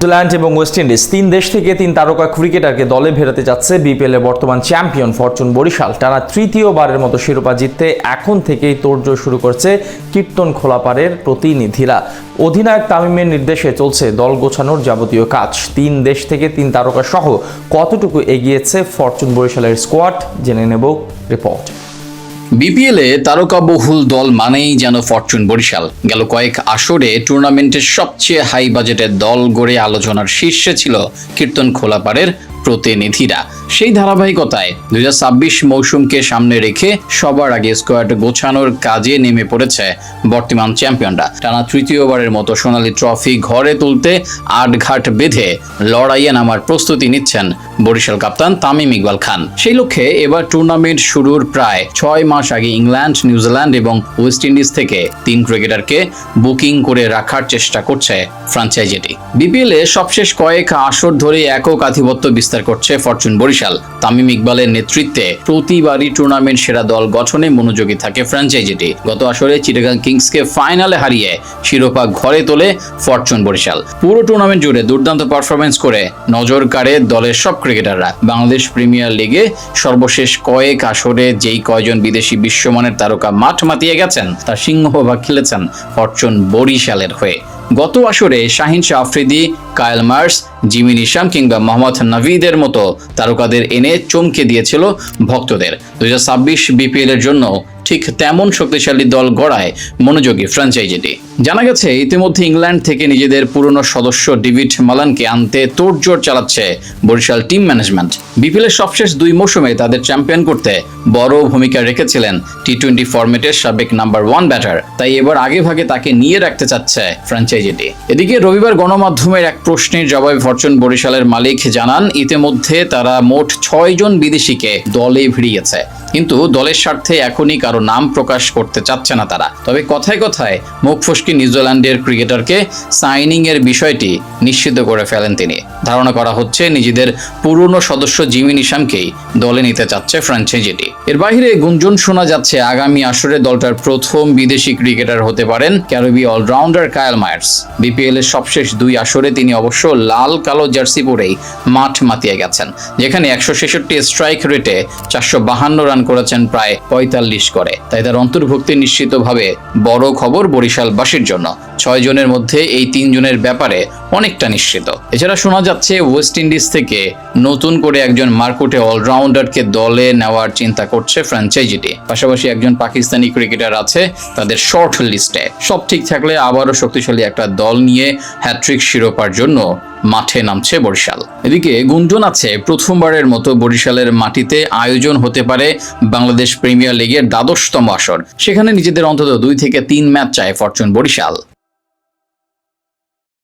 New Zealand এবং West Indies তিন দেশ থেকে তিন তারকা ক্রিকেটারকে দলে ফেরাতে যাচ্ছে বিপিএল এর বর্তমান চ্যাম্পিয়ন ফরচুন বরিশাল। টানা তৃতীয়বারের মতো শিরোপা জিততে এখন থেকেই তোড়জোড় শুরু করছে কীর্তন খোলাপাড়ের প্রতিনিধিরা। অধিনায়ক তামিমের নির্দেশে চলছে দল গোছানোর যাবতীয় কাজ। তিন দেশ থেকে তিন তারকা সহ কতটুকু এগিয়েছে ফরচুন বরিশালের স্কোয়াড, জেনে নেব রিপোর্ট। বিপিএলে তারকাবহুল দল মানেই যেন ফরচুন বরিশাল। গেল কয়েক আসরে টুর্নামেন্টের সবচেয়ে হাই বাজেটের দল গড়ে আলোচনার শীর্ষে ছিল কীর্তন খোলাপাড়ের প্রতিনিধিরা। সেই ধারাবাহিকতায় 2026 মৌসুমকে সামনে রেখে সবার আগে স্কোয়াড গোছানোর কাজে নেমে পড়েছে বর্তমান চ্যাম্পিয়নরা। টানা তৃতীয়বারের মতো সোনালী ট্রফি ঘরে তুলতে আটঘাট বেঁধে লড়াইয়ে নামার প্রস্তুতি নিচ্ছেন বরিশাল কাপ্তান তামিম ইকবাল খান। সেই লক্ষ্যে এবার টুর্নামেন্ট শুরুর প্রায় 6 মাস আগে ইংল্যান্ড, নিউজিল্যান্ড এবং ওয়েস্ট ইন্ডিজ থেকে 3 ক্রিকেটারকে বুকিং করে রাখার চেষ্টা করছে ফ্র্যাঞ্চাইজিটি। বিপিএল এ সবশেষ কয়েক আসর ধরে একক আধিপত্য বিস্তার করছে ফরচুন বরিশাল। তামিম ইকবালের নেতৃত্বে প্রতিবারই টুর্নামেন্ট সেরা দল গঠনে মনোযোগী থাকে ফ্র্যাঞ্চাইজিটি। গত আসরে চিটাগাং কিংসকে ফাইনালে হারিয়ে শিরোপা ঘরে তোলে ফরচুন বরিশাল। পুরো টুর্নামেন্ট জুড়ে দুর্দান্ত পারফরমেন্স করে নজর কাড়ে দলের সব ক্রিকেটাররা। বাংলাদেশ প্রিমিয়ার লিগে সর্বশেষ কয়েক আসরে যেই কয়জন বিদেশি বিশ্বমানের তারকা মাঠ মাতিয়ে গেছেন তার সিংহভাগ খেলেছেন ফরচুন বরিশালের হয়ে। গত আসরে Shaheen Shah Afridi, Kyle Mayers, Jimmy Neesham কিংবা মোহাম্মদ নাভিদের মতো তারকাদের এনে চমকে দিয়েছিল ভক্তদের। 2026 বিপিএল এর জন্য ঠিক তেমন শক্তিশালী দল গড়ায় মনোযোগী ফ্র্যাঞ্চাইজিটি। জানা গেছে ইতিমধ্যে ইংল্যান্ড থেকে নিজেদের পুরনো সদস্য ডেভিড মালানকে আনতে তোড়জোড় চালাচ্ছে বরিশাল টিম ম্যানেজমেন্ট। বিপিএল এর সবশেষ 2 মৌসুমে তাদের চ্যাম্পিয়ন করতে বড় ভূমিকা রেখেছিলেন টি20 ফরম্যাটের সাবেক নাম্বার 1 ব্যাটার। তাই এবার আগেভাগে তাকে নিয়ে রাখতে চাচ্ছে ফ্র্যাঞ্চাইজিটি। এদিকে রবিবার গণমাধ্যমের এক প্রশ্নের জবাবে ফরচুন বরিশালের মালিক জানান ইতিমধ্যে তারা মোট 6 জন বিদেশিকে দলে ভিড়িয়েছে, কিন্তু দলের স্বার্থে এখনই কারো নাম প্রকাশ করতে চাচ্ছে না তারা। তবে কথায় কথায় মুখ ফসকে নিউজিল্যান্ডের ক্রিকেটারকে সাইনিং এর বিষয়টি নিশ্চিত করে ফেলেন তিনি। ধারণা করা হচ্ছে নিজেদের পুরনো সদস্য জিমি নিশামকেই দলে নিতে চাচ্ছে ফ্র্যাঞ্চাইজিটি। এর বাইরে গুঞ্জন শোনা যাচ্ছে আগামী আসরে দলটার প্রথম বিদেশি ক্রিকেটার হতে পারেন ক্যারিবীয় অলরাউন্ডার কায়েল মার্স। বিপিএল এর সবশেষ 2 আসরে তিনি অবশ্য লাল কালো জার্সি পরেই মাঠ মাতিয়ে গেছেন, যেখানে 166 স্ট্রাইক রেটে 452 রান করেছেন প্রায় 45 করে। তাই তার অন্তর্ভুক্তি নিশ্চিতভাবে বড় খবর বরিশালবাসীর জন্য। 6 জনের মধ্যে এই 3 জনের ব্যাপারে অনেকটা নিশ্চিত। এছাড়া শোনা যাচ্ছে ওয়েস্ট ইন্ডিজ থেকে নতুন করে একজন মারকুটে অলরাউন্ডারকে দলে নেওয়ার চিন্তা করছে ফ্র্যাঞ্চাইজিটি। পাশাপাশি একজন পাকিস্তানি ক্রিকেটার আছে তাদের শর্ট লিস্টে। সব ঠিক থাকলে আবারও শক্তিশালী একটা দল নিয়ে হ্যাট্রিক শিরোপার জন্য মাঠে নামছে বরিশাল। এদিকে গুঞ্জন আছে প্রথমবারের মতো বরিশালের মাটিতে আয়োজন হতে পারে বাংলাদেশ প্রিমিয়ার লিগের 12তম আসর। সেখানে নিজেদের অন্তত 2 থেকে 3 ম্যাচ চায় ফরচুন বরিশাল।